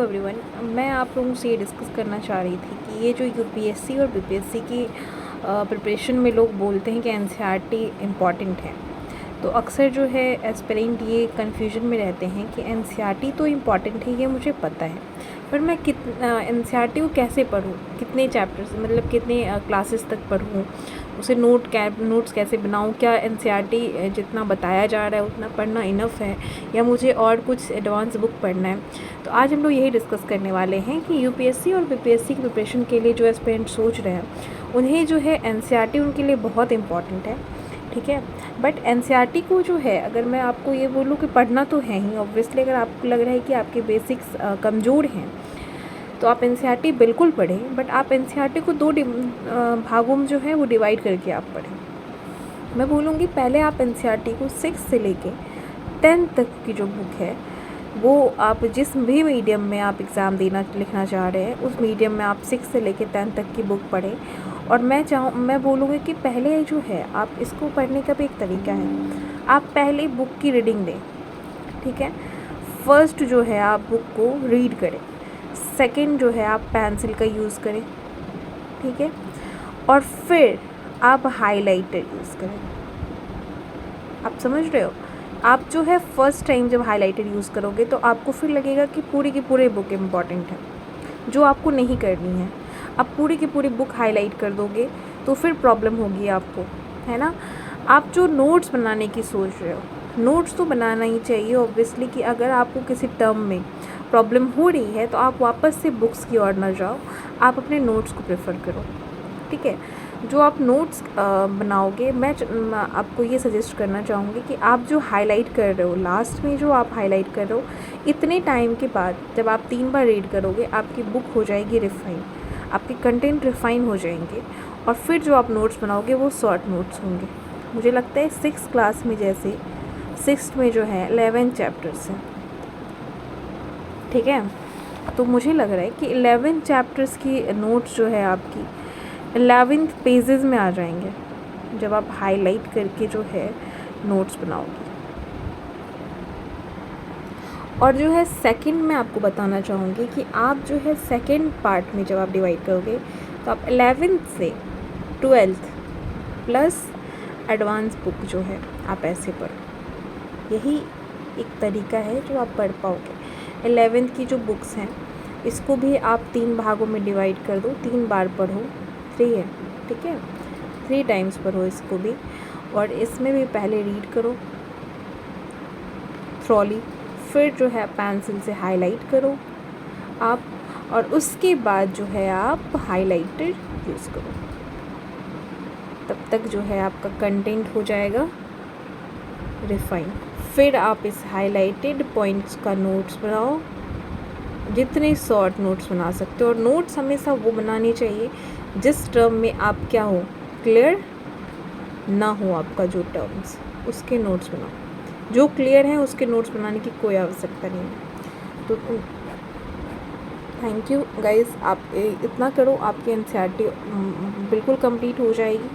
Everyone. मैं आप लोगों से ये डिस्कस करना चाह रही थी कि ये जो यूपीएससी और बीपीएससी की प्रिपरेशन में लोग बोलते हैं कि एनसीईआरटी इम्पॉर्टेंट है, तो अक्सर जो है एस्पिरेंट ये कन्फ्यूजन में रहते हैं कि एनसीईआरटी तो इम्पॉर्टेंट है, ये मुझे पता है, पर मैं एनसीईआरटी को कैसे पढूँ, कितने चैप्टर्स मतलब कितने क्लासेस तक पढूँ, उसे नोट्स कैसे बनाऊँ, क्या एनसीईआरटी जितना बताया जा रहा है उतना पढ़ना इनफ है या मुझे और कुछ एडवांस बुक पढ़ना है। तो आज हम लोग यही डिस्कस करने वाले हैं कि यूपीएससी और बीपीएससी की प्रिपरेशन के लिए जो एस्पिरेंट सोच रहे हैं उन्हें जो है एनसीईआरटी उनके लिए बहुत इंपॉर्टेंट है, ठीक है। बट एनसीईआरटी को जो है, अगर मैं आपको ये बोलूँ कि पढ़ना तो है ही ऑब्वियसली, अगर आपको लग रहा है कि आपके बेसिक्स कमज़ोर हैं तो आप एनसीईआरटी बिल्कुल पढ़ें, बट आप एनसीईआरटी को दो भागों में जो है वो डिवाइड करके आप पढ़ें। मैं बोलूँगी पहले आप एनसीईआरटी को 6 से लेके 10 तक की जो बुक है वो आप जिस भी मीडियम में आप एग्ज़ाम लिखना चाह रहे हैं उस मीडियम में आप 6 से लेके 10 तक की बुक पढ़ें। और मैं बोलूँगी कि पहले जो है आप इसको पढ़ने का भी एक तरीका है, आप पहले बुक की रीडिंग दें, ठीक है। फर्स्ट जो है आप बुक को रीड करें, सेकंड जो है आप पेंसिल का यूज़ करें, ठीक है, और फिर आप हाइलाइटर यूज़ करें। आप समझ रहे हो? आप जो है फर्स्ट टाइम जब हाइलाइटर यूज़ करोगे तो आपको फिर लगेगा कि पूरी की पूरी बुक इम्पॉर्टेंट है, जो आपको नहीं करनी है। आप पूरी की पूरी बुक हाईलाइट कर दोगे तो फिर प्रॉब्लम होगी आपको, है ना। आप जो नोट्स बनाने की सोच रहे हो, नोट्स तो बनाना ही चाहिए ऑब्वियसली, कि अगर आपको किसी टर्म में प्रॉब्लम हो रही है तो आप वापस से बुक्स की ओर ना जाओ, आप अपने नोट्स को प्रेफर करो, ठीक है। जो आप नोट्स बनाओगे, मैं आपको ये सजेस्ट करना चाहूँगी कि आप जो हाईलाइट कर रहे हो, लास्ट में जो आप हाईलाइट कर रहे हो, इतने टाइम के बाद जब आप 3 बार रीड करोगे आपकी बुक हो जाएगी रिफाइन, आपके कंटेंट रिफाइन हो जाएंगे, और फिर जो आप नोट्स बनाओगे वो शॉर्ट नोट्स होंगे। मुझे लगता है 6th क्लास में, जैसे 6th में जो है 11 चैप्टर्स हैं, ठीक है। तो मुझे लग रहा है कि 11 चैप्टर्स की नोट्स जो है आपकी 11th पेजेस में आ जाएंगे जब आप हाईलाइट करके जो है नोट्स बनाओगे। और जो है सेकंड में आपको बताना चाहूँगी कि आप जो है सेकंड पार्ट में जब आप डिवाइड करोगे तो आप 11th से 12th प्लस एडवांस बुक जो है आप ऐसे पढ़ो। यही एक तरीका है जो आप पढ़ पाओगे। 11th की जो बुक्स हैं इसको भी आप 3 भागों में डिवाइड कर दो, 3 बार पढ़ो, 3 है, ठीक है, 3 टाइम्स पढ़ो इसको भी। और इसमें भी पहले रीड करो थ्रॉली, फिर जो है पेंसिल से हाईलाइट करो आप, और उसके बाद जो है आप हाइलाइटर यूज़ करो। तब तक जो है आपका कंटेंट हो जाएगा रिफाइन। फिर आप इस हाइलाइटेड पॉइंट्स का नोट्स बनाओ, जितने शॉर्ट नोट्स बना सकते हो। और नोट्स हमेशा वो बनानी चाहिए जिस टर्म में आप क्या हो, क्लियर ना हो आपका जो टर्म्स, उसके नोट्स बनाओ। जो क्लियर है उसके नोट्स बनाने की कोई आवश्यकता नहीं है। तो थैंक यू गाइस, आप इतना करो, आपकी एनसीईआरटी बिल्कुल कंप्लीट हो जाएगी।